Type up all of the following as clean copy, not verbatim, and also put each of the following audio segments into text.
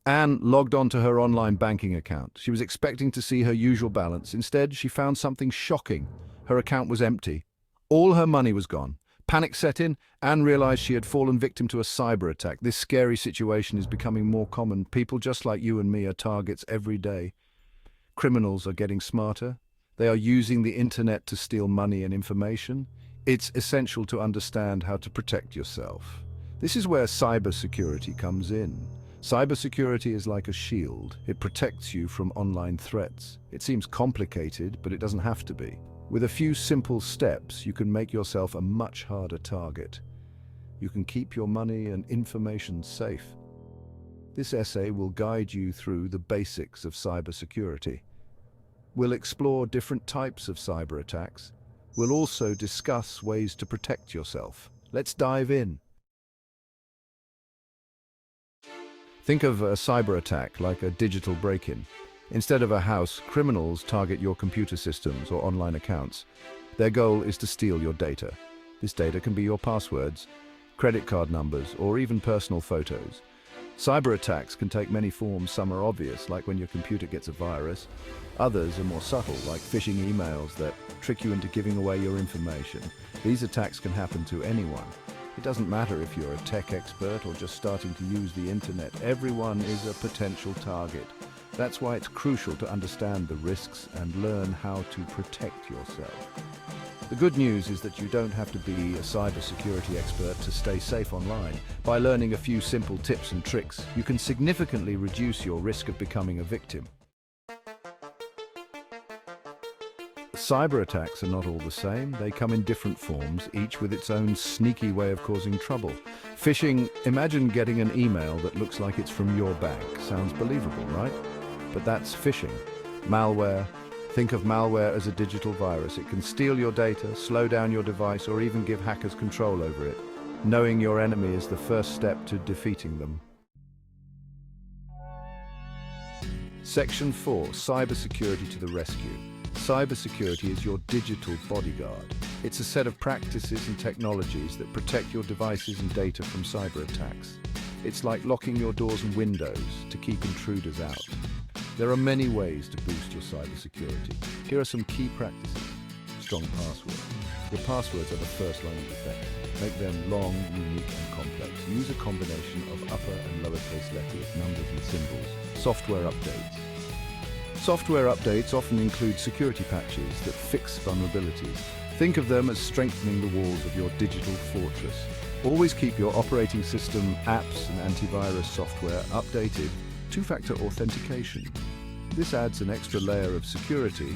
Anne logged onto her online banking account. She was expecting to see her usual balance. Instead, she found something shocking. Her account was empty. All her money was gone. Panic set in. Anne realized she had fallen victim to a cyber attack. This scary situation is becoming more common. People just like you and me are targets every day. Criminals are getting smarter. They are using the internet to steal money and information. It's essential to understand how to protect yourself. This is where cybersecurity comes in. Cybersecurity is like a shield. It protects you from online threats. It seems complicated, but it doesn't have to be. With a few simple steps, you can make yourself a much harder target. You can keep your money and information safe. This essay will guide you through the basics of cybersecurity. We'll explore different types of cyber attacks. We'll also discuss ways to protect yourself. Let's dive in. Think of a cyber attack like a digital break-in. Instead of a house, criminals target your computer systems or online accounts. Their goal is to steal your data. This data can be your passwords, credit card numbers, or even personal photos. Cyber attacks can take many forms. Some are obvious, like when your computer gets a virus. Others are more subtle, like phishing emails that trick you into giving away your information. These attacks can happen to anyone. It doesn't matter if you're a tech expert or just starting to use the internet. Everyone is a potential target. That's why it's crucial to understand the risks and learn how to protect yourself. The good news is that you don't have to be a cybersecurity expert to stay safe online. By learning a few simple tips and tricks, you can significantly reduce your risk of becoming a victim. Cyber attacks are not all the same. They come in different forms, each with its own sneaky way of causing trouble. Phishing, imagine getting an email that looks like it's from your bank. Sounds believable, right? But that's phishing. Malware. Think of malware as a digital virus. It can steal your data, slow down your device, or even give hackers control over it. Knowing your enemy is the first step to defeating them. Section 4. Cybersecurity to the rescue. Cybersecurity is your digital bodyguard. It's a set of practices and technologies that protect your devices and data from cyber attacks. It's like locking your doors and windows to keep intruders out. There are many ways to boost your cybersecurity. Here are some key practices. Strong passwords. Your passwords are the first line of defense. Make them long, unique, and complex. Use a combination of upper and lowercase letters, numbers, and symbols. Software updates. Software updates often include security patches that fix vulnerabilities. Think of them as strengthening the walls of your digital fortress. Always keep your operating system, apps, and antivirus software updated. Two-factor authentication. This adds an extra layer of security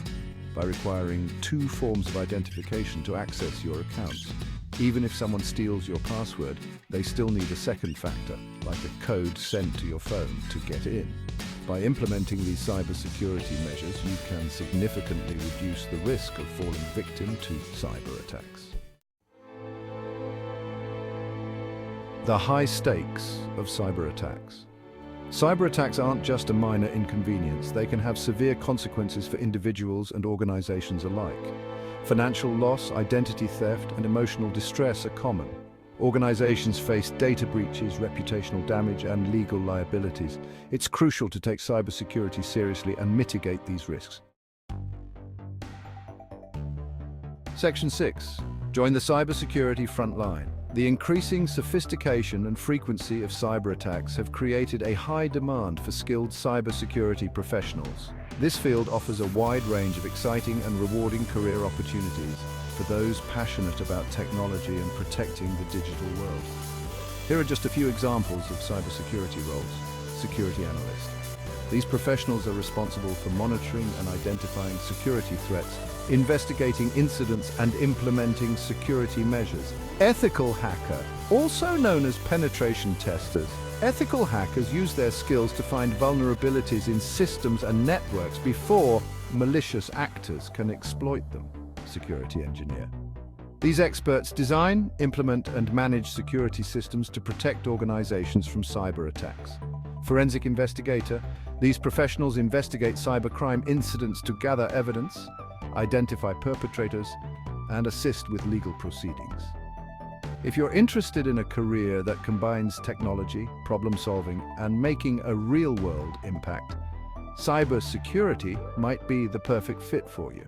by requiring two forms of identification to access your accounts. Even if someone steals your password, they still need a second factor, like a code sent to your phone, to get in. By implementing these cybersecurity measures, you can significantly reduce the risk of falling victim to cyber attacks. The high stakes of cyber attacks. Cyber attacks aren't just a minor inconvenience. They can have severe consequences for individuals and organizations alike. Financial loss, identity theft, and emotional distress are common. Organizations face data breaches, reputational damage, and legal liabilities. It's crucial to take cybersecurity seriously and mitigate these risks. Section 6. Join the cybersecurity front line. The increasing sophistication and frequency of cyber attacks have created a high demand for skilled cybersecurity professionals. This field offers a wide range of exciting and rewarding career opportunities for those passionate about technology and protecting the digital world. Here are just a few examples of cybersecurity roles. Security analyst. These professionals are responsible for monitoring and identifying security threats, investigating incidents, and implementing security measures. Ethical hacker, also known as penetration testers. Ethical hackers use their skills to find vulnerabilities in systems and networks before malicious actors can exploit them. Security engineer. These experts design, implement, and manage security systems to protect organizations from cyber attacks. Forensic investigator. These professionals investigate cybercrime incidents to gather evidence, identify perpetrators, and assist with legal proceedings. If you're interested in a career that combines technology, problem-solving, and making a real-world impact, cybersecurity might be the perfect fit for you.